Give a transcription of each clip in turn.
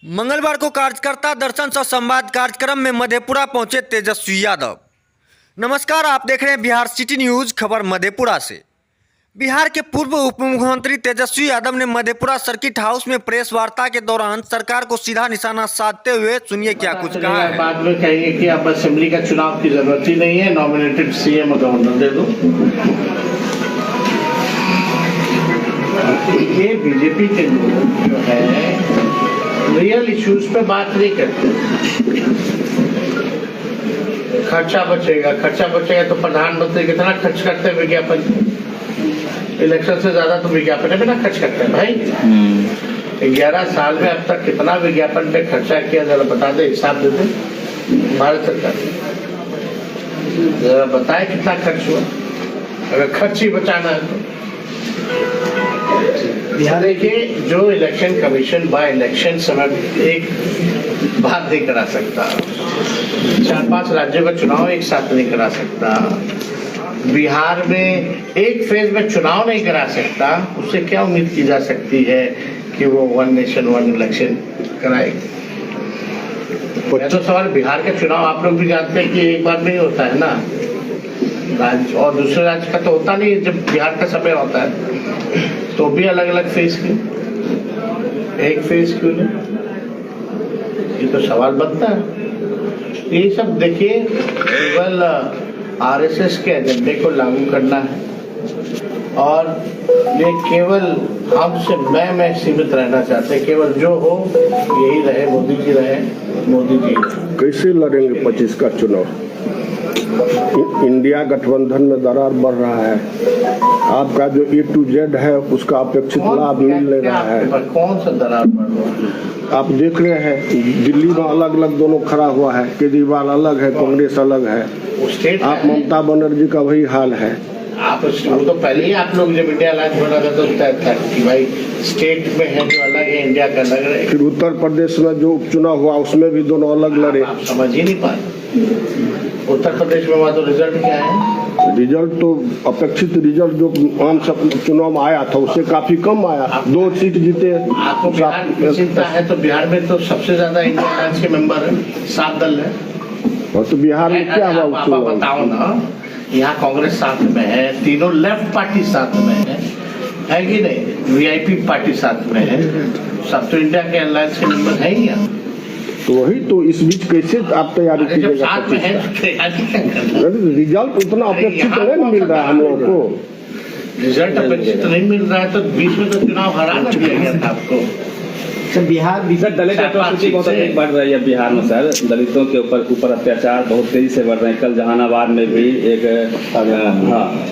मंगलवार को कार्यकर्ता दर्शन सह संवाद कार्यक्रम में मधेपुरा पहुंचे तेजस्वी यादव। नमस्कार, आप देख रहे हैं बिहार सिटी न्यूज। खबर मधेपुरा से। बिहार के पूर्व उप मुख्यमंत्री तेजस्वी यादव ने मधेपुरा सर्किट हाउस में प्रेस वार्ता के दौरान सरकार को सीधा निशाना साधते हुए सुनिए क्या कुछ कहा है। बाद में कहेंगे कि अब असेंबली का चुनाव की जरूरत ही नहीं है, नॉमिनेटेड सीएम गवर्नर दे दो। ये बीजेपी के लोग जो है रियल इश्यूज पे बात नहीं करते। खर्चा बचेगा तो प्रधानमंत्री कितना खर्च करते हैं विज्ञापन, इलेक्शन से ज्यादा तो विज्ञापन पे ना खर्च करते हैं भाई। 11 साल में अब तक कितना विज्ञापन पे खर्चा किया जरा बता दे, हिसाब दे दे भारत सरकार, जरा बताए कितना खर्च हुआ, अगर खर्च ही बचाना है तो। बिहार देखिए, जो इलेक्शन कमीशन बाय इलेक्शन समय एक बात नहीं करा सकता, 4-5 राज्यों का चुनाव एक साथ नहीं करा सकता, बिहार में एक फेज में चुनाव नहीं करा सकता, उससे क्या उम्मीद की जा सकती है कि वो वन नेशन वन इलेक्शन कराएगी। तो सवाल बिहार का चुनाव आप लोग भी जानते हैं कि एक बार नहीं होता है ना, राज्य और दूसरे राज्य का तो होता नहीं। जब बिहार का समय होता है तो भी अलग अलग फेज क्यों, एक फेज क्यों नहीं, ये तो सवाल बनता है। ये सब देखिए केवल आरएसएस के एजेंडे को लागू करना है और ये केवल हमसे मैं सीमित रहना चाहते हैं, केवल जो हो यही रहे, मोदी जी रहे, मोदी जी। कैसे लड़ेंगे 25 का चुनाव? इंडिया गठबंधन में दरार बढ़ रहा है, आपका जो A to Z है उसका अपेक्षित लाभ मिल ले रहा है। कौन सा दरार बढ़ रहा है? आप देख रहे हैं दिल्ली में अलग अलग दोनों खड़ा हुआ है, केजरीवाल अलग है, कांग्रेस अलग है, आप ममता बनर्जी का वही हाल है। आप वो तो पहले ही आप लोग जब इंडिया अलायंस बना था तो तय था कि भाई स्टेट में है जो अलग है, इंडिया का अलग रहे। फिर उत्तर प्रदेश में जो उपचुनाव हुआ उसमें भी दोनों अलग लड़े। आप समझ ही नहीं पाए उत्तर प्रदेश में वहाँ तो रिजल्ट क्या है? रिजल्ट तो अपेक्षित रिजल्ट जो आम चुनाव में आया था उससे काफी कम आया, 2 सीट जीते। आपको बिहार की चिंता है तो बिहार में तो सबसे ज्यादा इंडिया अलायंस के मेंबर है, 7 दल है। और तो बिहार में क्या हुआ? आप बताओ ना, यहाँ कांग्रेस साथ में है, तीनों लेफ्ट पार्टी साथ में है कि नहीं, वीआईपी पार्टी साथ में है, सब तो इंडिया के अलायंस के मेंबर है ही यहाँ। तो वही तो इस बीच कैसे आप तैयारी कीजिएगा? रिजल्ट उतना अपेक्षित नहीं मिल रहा है हम लोगों को, रिजल्ट अपेक्षित नहीं मिल रहा है तो बीच में तो चुनाव हराना दिया गया था आपको। सर बिहार दलित अट्रॉसिटी बहुत अधिक बढ़ रही है बिहार में सर, दलितों के ऊपर अत्याचार बहुत तेजी से बढ़ रहे हैं। कल जहानाबाद में भी एक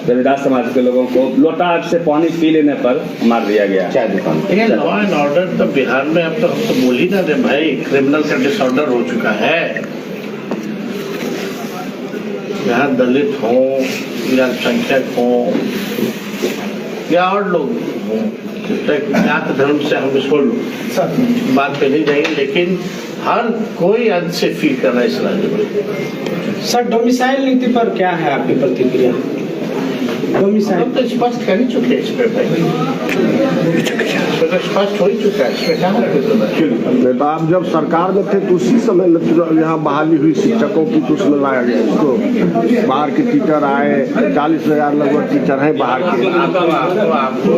रविदास समाज के लोगों को लोटा से पानी पी लेने पर मार दिया गया। चाय दुकान लॉ एंड ऑर्डर तो बिहार में अब तो हम तो बोल ही ना रहे भाई, क्रिमिनल का डिसऑर्डर हो चुका है। यहाँ दलित हो या अल्पसंख्यक हो या और लोग हो, जात धर्म से हम इसको बात पे नहीं जाएंगे, लेकिन हर कोई अंत से फील कर रहा है इस राज्य में। सर डोमिसाइल नीति पर क्या है आपकी प्रतिक्रिया? हम तो स्पष्ट कर ही चुके हैं इस पे भाई, तो स्पष्ट हो ही चुका है, इसमें क्या है? तो आप जब सरकार में थे तो उसी समय यहाँ बहाली हुई शिक्षकों की, तो उसमें लाया गया इसको, बाहर के टीचर आए, 40,000 लगभग टीचर हैं बाहर के। आपको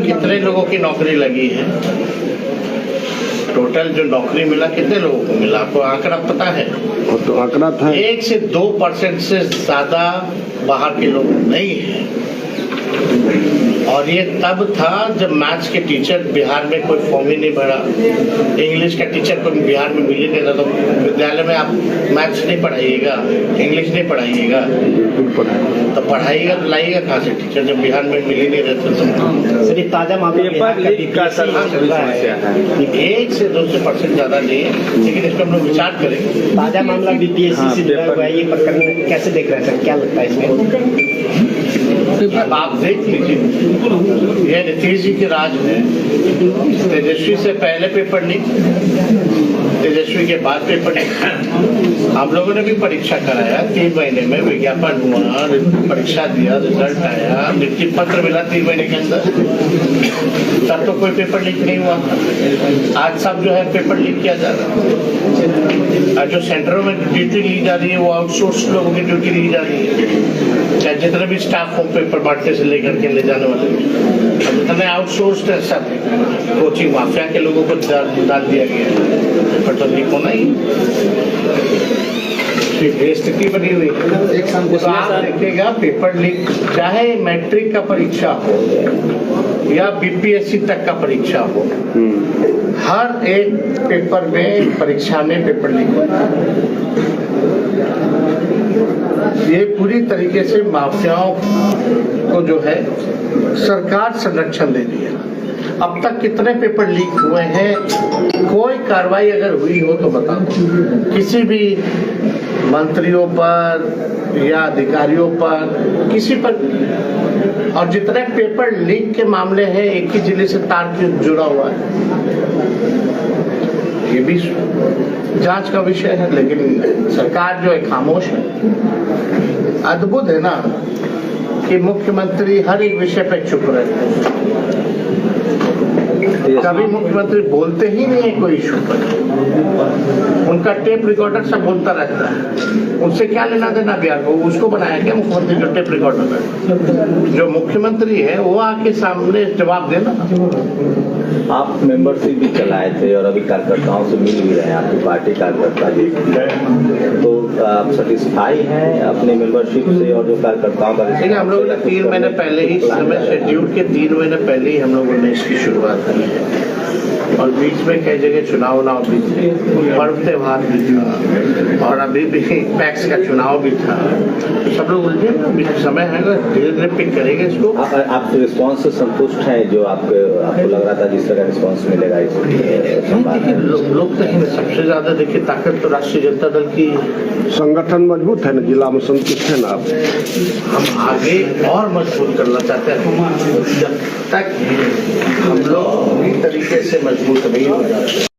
कितने लोगों की नौकरी लगी है? टोटल जो नौकरी मिला कितने लोगों को मिला? आपको आंकड़ा पता है? तो आंकड़ा था 1 से 2% से ज्यादा बाहर के लोग नहीं है। और ये तब था जब मैथ्स के टीचर बिहार में कोई फॉर्म ही नहीं भरा, इंग्लिश का टीचर को बिहार में मिल ही नहीं रहा। तो विद्यालय में आप मैथ्स नहीं पढ़ाइएगा, इंग्लिश नहीं पढ़ाइएगा, तो पढ़ाइएगा तो लाइएगा कहाँ से टीचर जब बिहार में मिल ही नहीं रहते? तो ताजा मामला 1 से 2% ज्यादा नहीं है, लेकिन इस पर हम लोग विचार करेंगे। ताजा मामला बीपीएससी से जुड़ा हुआ है, ये प्रकरण कैसे देख रहे हैं सर, क्या लगता है इसमें? आप देख लीजिए, यह नीतीश जी के राज में तेजस्वी से पहले पेपर लीक, तेजस्वी के बाद पेपर लीक, हम लोगों ने भी परीक्षा कराया 3 महीने में, विज्ञापन हुआ, परीक्षा दिया, रिजल्ट आया, नियुक्ति पत्र मिला 3 महीने के अंदर। तब तो कोई पेपर लीक नहीं हुआ। आज सब जो है पेपर लीक किया जा रहा है। और जो सेंटरों में ड्यूटी ली जा रही है वो आउटसोर्स लोगों की ड्यूटी ली जा रही है। चाहे जितने भी स्टाफ हो पेपर बांटने से लेकर के ले जाने वाले, अब जितने आउटसोर्स है सब कोचिंग माफिया के लोगों को डाल दिया गया है। पेपर तो लीक होना ही, स्थिति बनी हुई है। तो आप देखिएगा पेपर लीक, चाहे मैट्रिक का परीक्षा हो या बीपीएससी तक का परीक्षा हो, हर एक पेपर में, परीक्षा में पेपर लीक होता है। ये पूरी तरीके से माफियाओं को जो है सरकार संरक्षण दे रही है। अब तक कितने पेपर लीक हुए हैं, कोई कार्रवाई अगर हुई हो तो बता दो। किसी भी मंत्रियों पर या अधिकारियों पर, किसी पर। और जितने पेपर लीक के मामले हैं एक ही जिले से तार जुड़ा हुआ है, ये भी जांच का विषय है। लेकिन सरकार जो है खामोश है। अद्भुत है ना कि मुख्यमंत्री हर एक विषय पे चुप रहते हैं। कभी मुख्यमंत्री बोलते ही नहीं है कोई इशू पर। उनका टेप रिकॉर्डर सब बोलता रहता है। उनसे क्या लेना देना बिहार को? उसको बनाया क्या मुख्यमंत्री जो टेप रिकॉर्डर है? जो मुख्यमंत्री है वो आके सामने जवाब देना। आप मेंबरशिप भी चलाए थे और अभी कार्यकर्ताओं से मिल भी रहे हैं, आपकी पार्टी कार्यकर्ता भी, तो आप सेटिस्फाई हैं अपने मेंबरशिप से और जो कार्यकर्ताओं का? देखिए, हम लोगों ने 3 महीने पहले ही, समय शेड्यूल के 3 महीने पहले ही हम लोगों ने इसकी शुरुआत की है। और बीच में कई जगह चुनाव भी थे, पर्व त्योहार भी था, और अभी भी पैक्स का चुनाव भी था। सब लोग उलझे, समय है, धीरे धीरे पिक करेंगे इसको। आप रिस्पांस से संतुष्ट हैं जो आपको लग रहा था जिस तरह रिस्पांस मिलेगा इस लोग कहेंगे सबसे ज्यादा देखिए ताकत तो राष्ट्रीय जनता दल की। संगठन मजबूत है ना, जिला में संतुष्ट है ना आप? हम आगे और मजबूत करना चाहते हैं। जब तक हम लोग पूरी तरीके से मजबूत नहीं हो जाते।